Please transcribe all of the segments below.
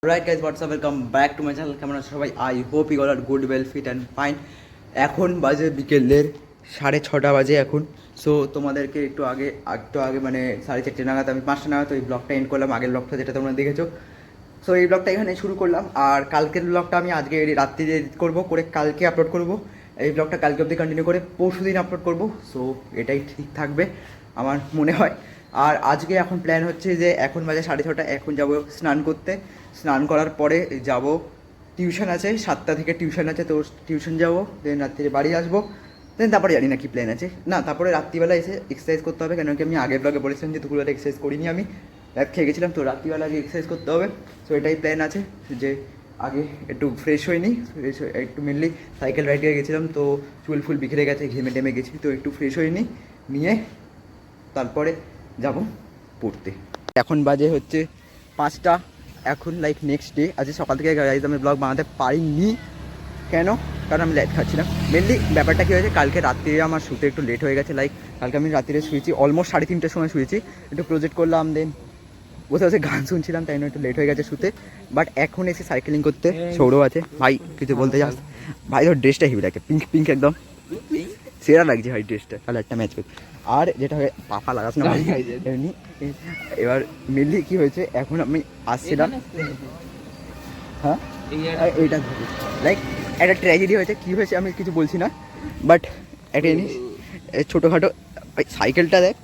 Right guys, what's up? Welcome back to my channel. কেমন আছো সবাই? I hope you all are good, well, fit and fine. এখন বাজে বিকেলের 6:30 বাজে এখন। সো তোমাদেরকে একটু আগে মানে 4:30 নাগাদ আমি 5টা নাগাদ ওই ব্লগটা এন্ড করলাম, আগের ব্লগটা যেটা তোমরা দেখেছো। সো এই ব্লগটা এখানে শুরু করলাম, আর কালকের ব্লগটা আমি আজকে রাত্রিরে এডিট করবো, করে কালকে আপলোড করব। এই ব্লগটা কালকে অবধি কন্টিনিউ করে পরশু দিন আপলোড করব। সো এটাই ঠিক থাকবে আমার মনে হয়। আর আজকে এখন প্ল্যান হচ্ছে যে এখন বাজে 6:30, এখন যাব স্নান করতে। স্নান করার পরে যাব, টিউশন আছে 7টা থেকে টিউশন আছে, তো টিউশন যাবো, দেন রাত্রিরে বাড়ি আসবো। দেন তারপরে জানি না কী প্ল্যান আছে, না তারপরে রাত্রিবেলা এসে এক্সারসাইজ করতে হবে, কেন কি আমি আগের ব্লগে বলেছিলাম যে দুপুরবেলা এক্সারসাইজ করিনি, আমি ল্যাব খেয়ে গেছিলাম, তো রাত্রিবেলা আগে এক্সারসাইজ করতে হবে। সো এটাই প্ল্যান আছে যে আগে একটু ফ্রেশ হয়নি, একটু মেনলি সাইকেল রাইডে গেছিলাম, তো চুল ফুল বিখরে গেছে, ঘেমে টেমে গেছি, তো একটু ফ্রেশ হয়নি, নিয়ে তারপরে যাব পড়তে। এখন বাজে হচ্ছে 5টা, এখন লাইক নেক্সট ডে। আজকে সকাল থেকে গাইজ আমি ব্লগ বানাতে পারিনি, কেন? কারণ আমি লেট খাচ্ছিলাম। মেনলি ব্যাপারটা কী হয়েছে, কালকে রাত্রিরে আমার শুতে একটু লেট হয়ে গেছে। লাইক কালকে আমি রাত্রিরে শুয়েছি অলমোস্ট 3:30টার সময় শুয়েছি, একটু প্রজেক্ট করলাম, দেন বসে বসে গান শুনছিলাম, তাই জন্য একটু লেট হয়ে গেছে শুতে। বাট এখন এসে সাইকেলিং করতে। সৌরভ আছে ভাই, কিছু বলতে চাস? ভাই তোর ড্রেসটা হেভি লাগে, পিঙ্ক পিঙ্ক একদম সেরা লাগছে ভাই ড্রেসটা, তাহলে একটা ম্যাচ করতে। আর যেটা হয় পাপা লাগাস না ভাই এমনি। এবার মেনলি কী হয়েছে, এখন আমি আসছিলাম, হ্যাঁ এইটা লাইক একটা ট্র্যাজেডি হয়েছে। কী হয়েছে আমি কিছু বলছি না, বাট একটা জিনিস ছোটোখাটো, সাইকেলটা দেখ,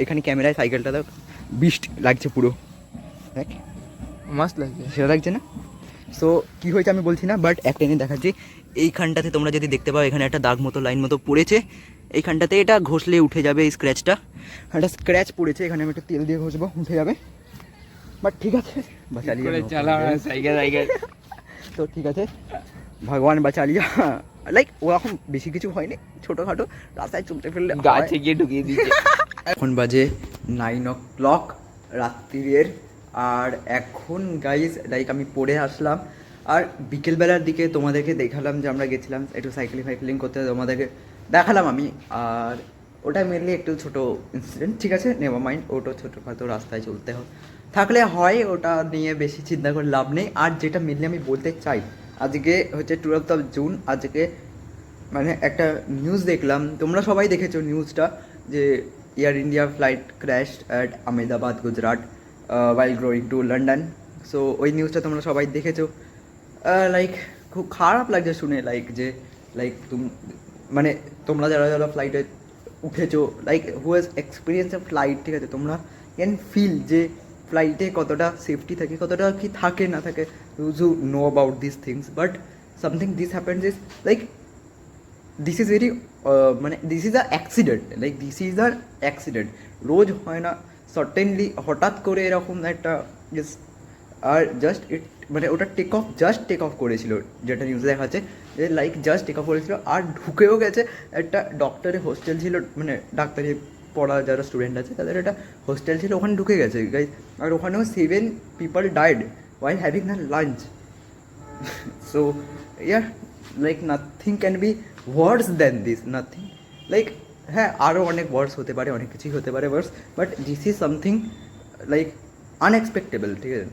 এখানে ক্যামেরায় সাইকেলটা দেখ, বিস্ট লাগছে পুরো, দেখ মাস্ট লাগছে, সেটা লাগছে না? সো কী হয়েছে আমি বলছি না, বাট একটা জিনিস দেখাচ্ছি। এইখানটাতে তোমরা যদি দেখতে পাও, এখানে একটা দাগ মতো লাইন মতো পড়েছে, এইখানটাতে এটা ঘষলে উঠে যাবে এই স্ক্র্যাচটা, একটা স্ক্র্যাচ পড়েছে এখানে, আমি একটু তেল দিয়ে ঘষবো, উঠে যাবে। বাট ঠিক আছে, বা চালিয়ে সাইকেল তো ঠিক আছে, ভগবান বা চালিয়ে। লাইক ওরকম বেশি কিছু হয়নি, ছোটোখাটো রাস্তায় চলতে ফেললে গাছে গিয়ে ঢুকিয়ে দিচ্ছে। এখন বাজে 9 o'clock রাত্রির। আর এখন গাইজ লাইক আমি পড়ে আসলাম, আর বিকেলবেলার দিকে তোমাদেরকে দেখালাম যে আমরা গেছিলাম একটু সাইকেলিং করতে, তোমাদেরকে দেখালাম আমি। আর ওটা মেনলি একটু ছোটো ইনসিডেন্ট, ঠিক আছে, নেভার মাইন্ড, ওটা ছোটোখাটো রাস্তায় চলতে থাকলে হয়, ওটা নিয়ে বেশি চিন্তা করে লাভ নেই। আর যেটা মেনলি আমি বলতে চাই, আজকে হচ্ছে 12th জুন, আজকে মানে একটা নিউজ দেখলাম, তোমরা সবাই দেখেছো নিউজটা, যে air India flight crashed at Ahmedabad Gujarat while going to London. So ওই নিউজটা তোমরা সবাই দেখেছো। লাইক খুব খারাপ লাগছে শুনে, লাইক যে লাইক মানে তোমরা যারা যারা ফ্লাইটে উঠেছো, like who has experience a flight, ঠিক আছে, তোমরা ক্যান ফিল যে ফ্লাইটে কতটা সেফটি থাকে, কতটা কি থাকে না থাকে, you know about this things. But something this happens is like this is very মানে this is a accident, like this is আর অ্যাক্সিডেন্ট, রোজ হয় না, সার্টেনলি হঠাৎ করে এরকম একটা আর জাস্ট মানে ওটা টেক অফ করেছিল, যেটা নিউজে দেখাচ্ছে যে লাইক জাস্ট টেক অফ করেছিল, আর ঢুকেও গেছে। একটা ডক্টরের হোস্টেল ছিল, মানে ডাক্তারি পড়া যারা স্টুডেন্ট আছে তাদের একটা হোস্টেল ছিল, ওখানে ঢুকে গেছে গাইজ। আর ওখানেও 7 people died while having their lunch. So yeah, like nothing can be worse than this, nothing. Like হ্যাঁ, আরও অনেক ওয়ার্স হতে পারে, অনেক কিছুই হতে পারে worse, but this is something like unexpectable, ঠিক আছে।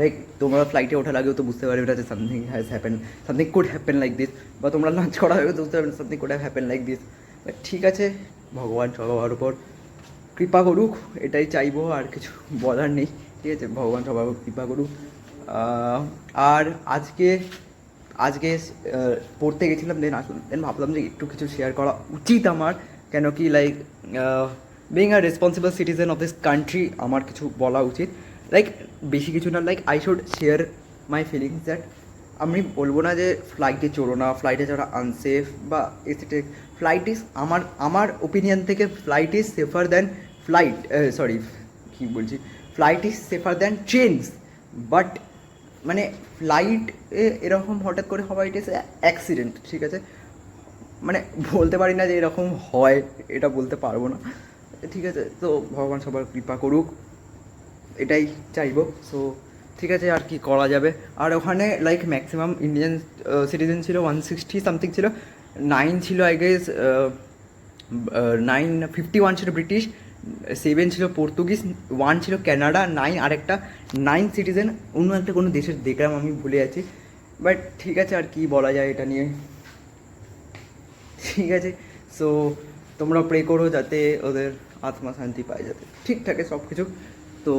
লাইক তোমরা ফ্লাইটে ওঠার আগেও তো বুঝতে পারবে না যে something has happen, something could happen like this, বা তোমরা লাঞ্চ করার আগেও তো বুঝতে পারবে something could have happen like this. But ঠিক আছে, ভগবান সবার উপর কৃপা করুক, এটাই চাইবো, আর কিছু বলার নেই, ঠিক আছে, ভগবান সবার উপর কৃপা করুক। আর আজকে পড়তে গেছিলাম, দেন ভাবলাম যে একটু কিছু শেয়ার করা উচিত আমার, কেন কি like being a responsible citizen of this country, আমার কিছু বলা উচিত। লাইক বেশি কিছু না, like I should share my feelings that আমি বলবো না যে ফ্লাইটে চড়ো না, ফ্লাইটে চড়া আনসেফ বা এসিটে। ফ্লাইট ইজ আমার ওপিনিয়ন থেকে flight is safer than flight is safer than trains. But মানে ফ্লাইট এরকম হঠাৎ করে হওয়া, ইট ইজ অ্যাক্সিডেন্ট, ঠিক আছে, মানে বলতে পারি না যে এরকম হয়, এটা বলতে পারবো না, ঠিক আছে। তো ভগবান সবার কৃপা করুক, এটাই চাইবো। সো ঠিক আছে, আর কি করা যাবে। আর ওখানে লাইক ম্যাক্সিমাম ইন্ডিয়ান সিটিজেন ছিল, 160 সামথিং ছিল, 9 ছিল আই গেস, 951 ছিল ব্রিটিশ, 7 ছিল পর্তুগিজ, 1 ছিল কানাডা, 9 আর একটা 9 সিটিজেন অন্য একটা কোনো দেশের দেখলাম, আমি ভুলে যাচ্ছি। বাট ঠিক আছে, আর কি বলা যায় এটা নিয়ে। ঠিক আছে, সো তোমরা প্রে করো যাতে ওদের আত্মা শান্তি পায়, যাতে ঠিক থাকে সব কিছু। তো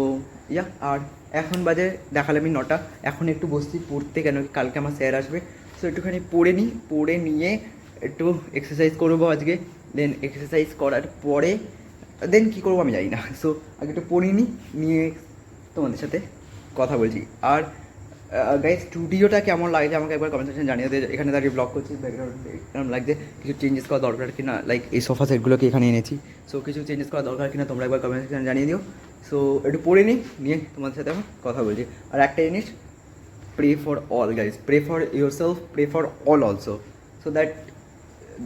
ইয়া, আর এখন বাজে দেখালে আমি 9টা। এখন একটু বসছি পড়তে, কেন কি কালকে আমার স্যার আসবে। সো একটুখানি পড়ে নিই, পড়ে নিয়ে একটু এক্সারসাইজ করবো আজকে। দেন এক্সারসাইজ করার পরে দেন কী করবো আমি জানি না। সো আগে একটু পড়ে নিয়ে তোমাদের সাথে কথা বলছি। আর গাইজ স্টুডিওটা কেমন লাগছে আমাকে একবার কমেন্ট সেকশন জানিয়ে দিয়ে। এখানে দাঁড়িয়ে ব্লগ করছি, ব্যাকগ্রাউন্ডে কেমন লাগছে, কিছু চেঞ্জেস করা দরকার কিনা, লাইক এই সোফা সেটগুলোকে এখানে এনেছি, সো কিছু চেঞ্জেস করা দরকার কিনা তোমরা একবার কমেন্ট সেকশন জানিয়ে দিও। সো একটু পড়ে নিয়ে তোমাদের সাথে এখন কথা বলছি। আর একটা জিনিস, pray for all guys, pray for yourself, pray for all also, so that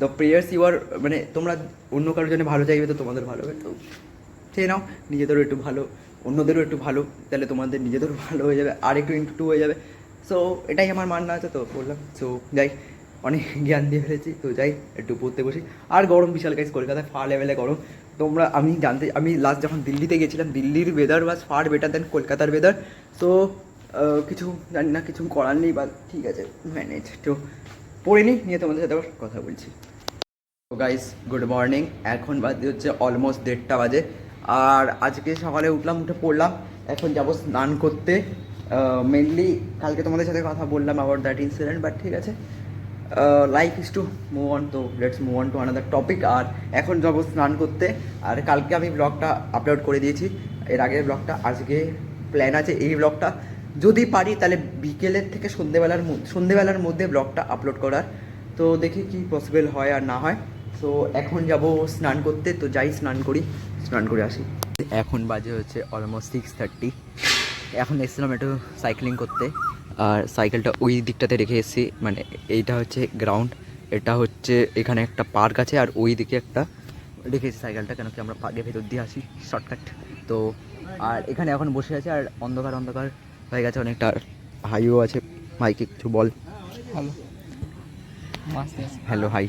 the prayers you are, মানে তোমরা অন্য কারোর জন্য ভালো চাইবে তো তোমাদের ভালো হবে। তো চেয়ে নাও নিজেদেরও একটু ভালো, অন্যদেরও একটু ভালো, তাহলে তোমাদের নিজেদেরও ভালো হয়ে যাবে, আর একটু ইন্টু হয়ে যাবে। সো এটাই আমার মাননা আছে, তো বললাম। সো যাই, অনেক জ্ঞান দিয়ে ফেলেছি, তো যাই একটু পড়তে বসি। আর গরম বিশাল গাইজ, কলকাতায় ফার লেভেলে গরম। তোমরা আমি লাস্ট যখন দিল্লিতে গেছিলাম, দিল্লির ওয়েদার ওয়াজ ফার বেটার দেন কলকাতার ওয়েদার। সো কিছু জানি না, কিছু করার নেই, বা ঠিক আছে ম্যানেজ। তো পড়ে নিয়ে তোমাদের সাথে আবার কথা বলছি। তো গাইস গুড মর্নিং, এখন বাজে হচ্ছে অলমোস্ট 1:30 বাজে। আর আজকে সকালে উঠে পড়লাম, এখন যাব স্নান করতে। মেনলি কালকে তোমাদের সাথে কথা বললাম অ্যাবাউট দ্যাট ইনসিডেন্ট, বাট ঠিক আছে, life is to move on, তো let's move on to another topic. আর এখন যাব স্নান করতে। আর কালকে আমি ব্লগটা আপলোড করে দিয়েছি, এর আগের ব্লগটা। আজকে প্ল্যান আছে এই ব্লগটা যদি পারি তাহলে বিকেলের থেকে সন্ধেবেলার মধ্যে ব্লগটা আপলোড করার। তো দেখি কি পসিবল হয় আর না হয়। সো এখন যাব স্নান করতে, তো যাই স্নান করে আসি। এখন বাজে হচ্ছে অলমোস্ট 6:30। এখন এসেছিলাম একটু সাইক্লিং করতে, আর সাইকেলটা ওই দিকটাতে রেখে এসেছি, মানে এইটা হচ্ছে গ্রাউন্ড, এটা হচ্ছে এখানে একটা পার্ক আছে, আর ওই দিকে একটা রেখেছি সাইকেলটা, কেন কি আমরা পার্কের ভেতর দিয়ে আসি শর্টকাট। তো আর এখানে এখন বসে আছে, আর অন্ধকার হয়ে গেছে অনেকটা, হাইও আছে। ভাইকে কিছু বল। Hello, hello hi.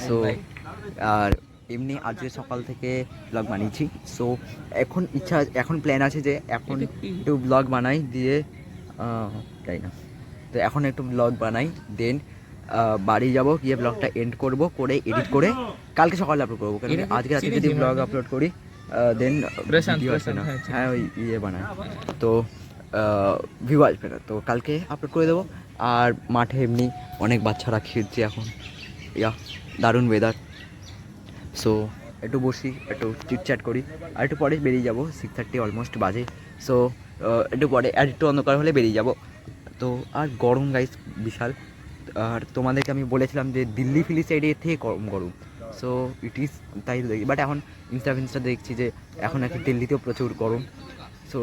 সো আর এমনি আজকে সকাল থেকে ব্লগ বানিয়েছি। সো এখন প্ল্যান আছে যে এখন একটু ব্লগ বানাই, দিয়ে তাই না, তো এখন একটু ব্লগ বানাই, দেন বাড়ি যাব, গিয়ে ব্লগটা এন্ড করে এডিট করে কালকে সকালে আপলোড করবো। কারণ আজকে রাতে যদি ব্লগ আপলোড করি দেন ভিডিও আসবে না। হ্যাঁ, ওই বানায়, তো ভিউ আসবে না, তো কালকে আপলোড করে দেবো। আর মাঠে এমনি অনেক বাচ্চারা খেলছে এখন, দারুণ ওয়েদার। সো একটু বসি, একটু চিটচ্যাট করি, আর একটু পরে বেরিয়ে যাবো। 6:30 অলমোস্ট বাজে। সো একটু পরে আর একটু অন্ধকার হলে বেরিয়ে যাব। তো আর গরম গাইস বিশাল। আর তোমাদেরকে আমি বলেছিলাম যে দিল্লি সাইডে থেকে গরম। সো ইট ইজ, তাই দেখি। বাট এখন ইনস্টা দেখছি যে এখন নাকি দিল্লিতেও প্রচুর গরম। সো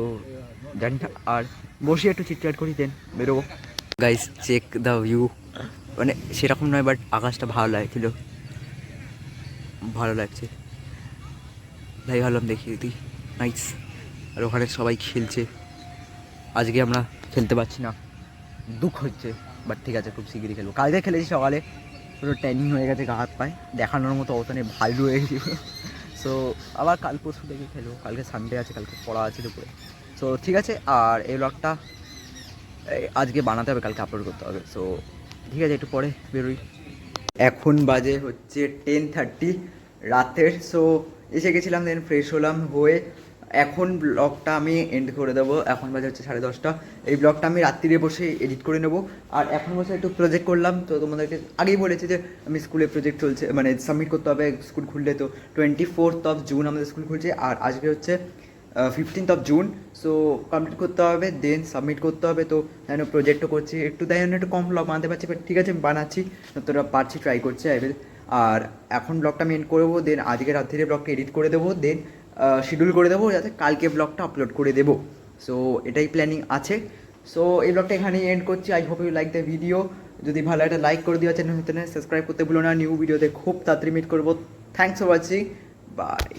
জানি না, আর বসে একটু চিটচ্যাট করি, দেন বেরোবো। গাইস চেক দ্য ভিউ, মানে সেরকম নয়, বাট আকাশটা ভালো লাগছে, তাই ভাবলাম দেখিয়ে দিই। নাইস। আর ওখানে সবাই খেলছে, আজকে আমরা খেলতে পারছি না, দুঃখ হচ্ছে। বাট ঠিক আছে, খুব শিগগিরই খেলবো। কালকে খেলেছি সকালে, পুরো ট্যানিং হয়ে গেছে, গা হাত পায়ে দেখানোর মতো অবস্থা নেই, ভালো হয়ে গেছি। সো আবার কাল পরশু থেকে খেলবো, কালকে সানডে আছে, কালকে পড়া আছে দুপুরে। সো ঠিক আছে, আর এই ব্লগটা আজকে বানাতে হবে, কালকে আপলোড করতে হবে। সো ঠিক আছে, একটু পরে বেরোই। এখন বাজে হচ্ছে 10:30 রাতের। সো এসে গেছিলাম, দেন ফ্রেশ হলাম হয়ে এখন ব্লগটা আমি এন্ড করে দেবো। এখন বাজে হচ্ছে 10:30। এই ব্লগটা আমি রাত্রিরে বসে এডিট করে নেবো। আর এখন বসে একটু প্রজেক্ট করলাম, তো তোমাদেরকে আগেই বলেছি যে আমি স্কুলে প্রজেক্ট চলছে, মানে সাবমিট করতে হবে স্কুল খুললে। তো 24 জুন আমাদের স্কুল খুলছে, আর আজকে হচ্ছে 15 জুন। সো কমপ্লিট করতে হবে, দেন সাবমিট করতে হবে। তো যেন প্রজেক্টও করছি, একটু তাই জন্য একটু কম ব্লগ বানাতে পারছি, বাট ঠিক আছে বানাচ্ছি, তোরা পারছি, ট্রাই করছি আই উইল। আর এখন ব্লগটা আমি এন্ড করবো, দেন আজকে রাত্রিরে ব্লগটা এডিট করে দেবো, দেন শিডিউল করে দেবো যাতে কালকে ব্লগটা আপলোড করে দেবো। সো এটাই প্ল্যানিং আছে। সো এই ব্লগটা এখানেই এন্ড করছি। I hope you like the video. যদি ভালো একটা লাইক করে দিও, চ্যানেল সাবস্ক্রাইব করতে ভুলো না। নিউ ভিডিওতে খুব তাড়াতাড়ি মিট করবো। Thanks for watching, by.